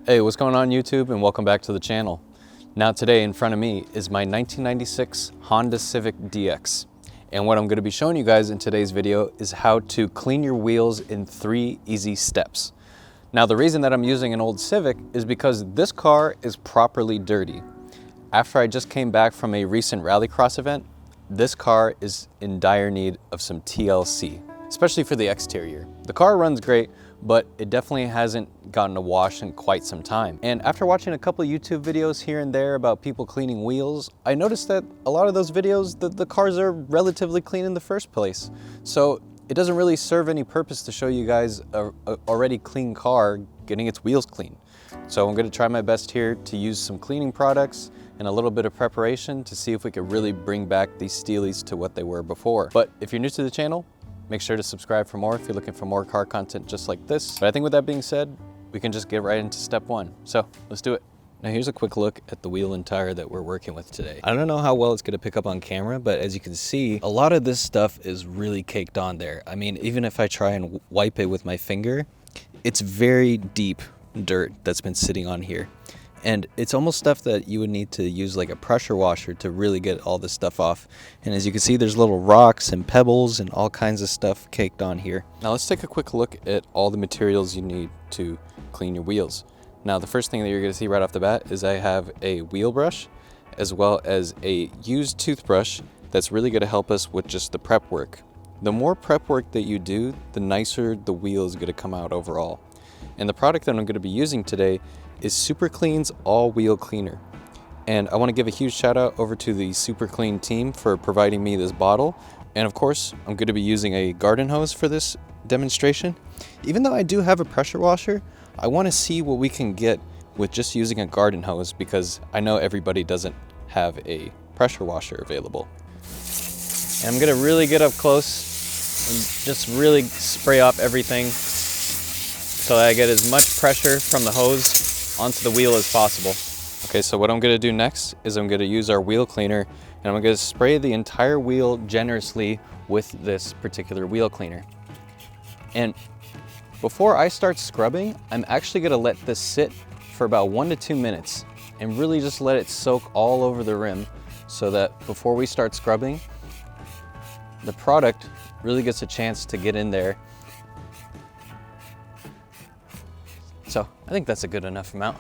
Hey, what's going on YouTube, and welcome back to the channel. Now today in front of me is my 1996 Honda Civic DX. And what I'm going to be showing you guys in today's video is how to clean your wheels in 3 easy steps. Now the reason that I'm using an old Civic is because this car is properly dirty. After I just came back from a recent rallycross event, this car is in dire need of some TLC, especially for the exterior. The car runs great, but it definitely hasn't gotten a wash in quite some time. And after watching a couple YouTube videos here and there about people cleaning wheels, I noticed that a lot of those videos, the cars are relatively clean in the first place. So it doesn't really serve any purpose to show you guys a already clean car getting its wheels clean. So I'm gonna try my best here to use some cleaning products and a little bit of preparation to see if we could really bring back these Steelies to what they were before. But if you're new to the channel, make sure to subscribe for more if you're looking for more car content just like this. But I think with that being said, we can just get right into step 1. So let's do it. Now here's a quick look at the wheel and tire that we're working with today. I don't know how well it's gonna pick up on camera, but as you can see, a lot of this stuff is really caked on there. I mean, even if I try and wipe it with my finger, it's very deep dirt that's been sitting on here. And it's almost stuff that you would need to use like a pressure washer to really get all this stuff off. And as you can see, there's little rocks and pebbles and all kinds of stuff caked on here. Now let's take a quick look at all the materials you need to clean your wheels. Now the first thing that you're going to see right off the bat is I have a wheel brush as well as a used toothbrush that's really going to help us with just the prep work. The more prep work that you do, the nicer the wheel is going to come out overall. And the product that I'm going to be using today is Super Clean's All Wheel Cleaner. And I want to give a huge shout out over to the Super Clean team for providing me this bottle. And of course, I'm going to be using a garden hose for this demonstration. Even though I do have a pressure washer, I want to see what we can get with just using a garden hose because I know everybody doesn't have a pressure washer available. And I'm going to really get up close and just really spray off everything so that I get as much pressure from the hose onto the wheel as possible. Okay, so what I'm gonna do next is I'm gonna use our wheel cleaner and I'm gonna spray the entire wheel generously with this particular wheel cleaner. And before I start scrubbing, I'm actually gonna let this sit for about 1 to 2 minutes and really just let it soak all over the rim so that before we start scrubbing, the product really gets a chance to get in there. So I think that's a good enough amount.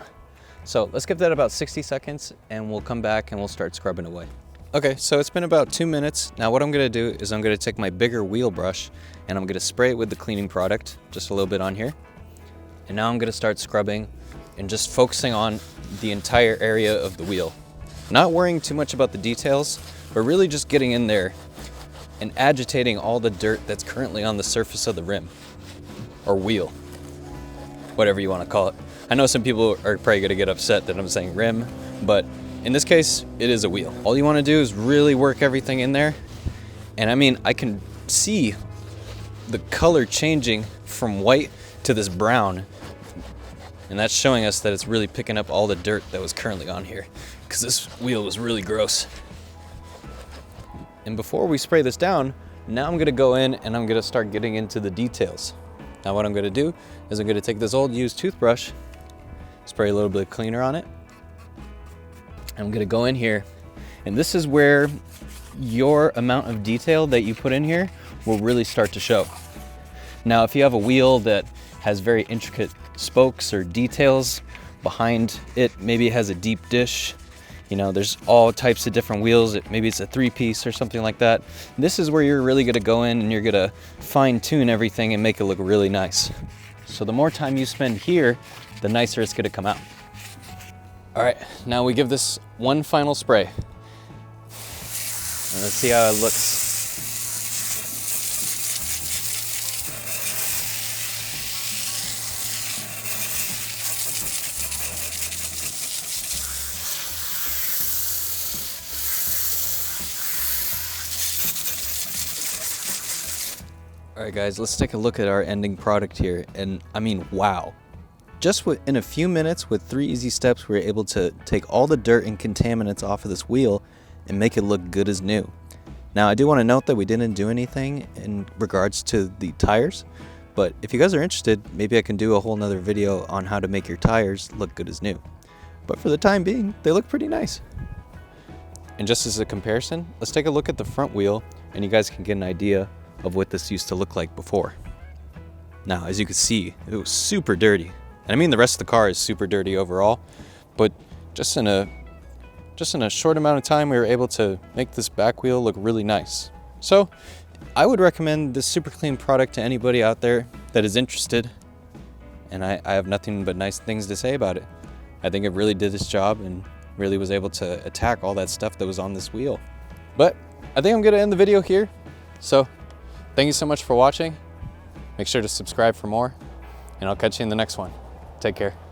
So let's give that about 60 seconds and we'll come back and we'll start scrubbing away. Okay, so it's been about 2 minutes. Now what I'm gonna do is I'm gonna take my bigger wheel brush and I'm gonna spray it with the cleaning product, just a little bit on here. And now I'm gonna start scrubbing and just focusing on the entire area of the wheel. Not worrying too much about the details, but really just getting in there and agitating all the dirt that's currently on the surface of the rim or wheel, whatever you want to call it. I know some people are probably going to get upset that I'm saying rim, but in this case, it is a wheel. All you want to do is really work everything in there. And I mean, I can see the color changing from white to this brown. And that's showing us that it's really picking up all the dirt that was currently on here, because this wheel was really gross. And before we spray this down, now I'm going to go in and I'm going to start getting into the details. Now what I'm going to do is I'm going to take this old used toothbrush, spray a little bit of cleaner on it. I'm going to go in here, and this is where your amount of detail that you put in here will really start to show. Now if you have a wheel that has very intricate spokes or details behind it, maybe it has a deep dish, you know, there's all types of different wheels. Maybe it's a 3-piece or something like that. This is where you're really gonna go in and you're gonna fine tune everything and make it look really nice. So the more time you spend here, the nicer it's gonna come out. All right, now we give this one final spray. And let's see how it looks. All right guys, let's take a look at our ending product here. And I mean, wow. Just in a few minutes with 3 easy steps, we were able to take all the dirt and contaminants off of this wheel and make it look good as new. Now I do want to note that we didn't do anything in regards to the tires. But if you guys are interested, maybe I can do a whole nother video on how to make your tires look good as new. But for the time being, they look pretty nice. And just as a comparison, let's take a look at the front wheel and you guys can get an idea of what this used to look like before. Now, as you can see, it was super dirty. And I mean the rest of the car is super dirty overall, but just in a short amount of time, we were able to make this back wheel look really nice. So I would recommend this super clean product to anybody out there that is interested. And I have nothing but nice things to say about it. I think it really did its job and really was able to attack all that stuff that was on this wheel. But I think I'm gonna end the video here. So thank you so much for watching. Make sure to subscribe for more, and I'll catch you in the next one. Take care.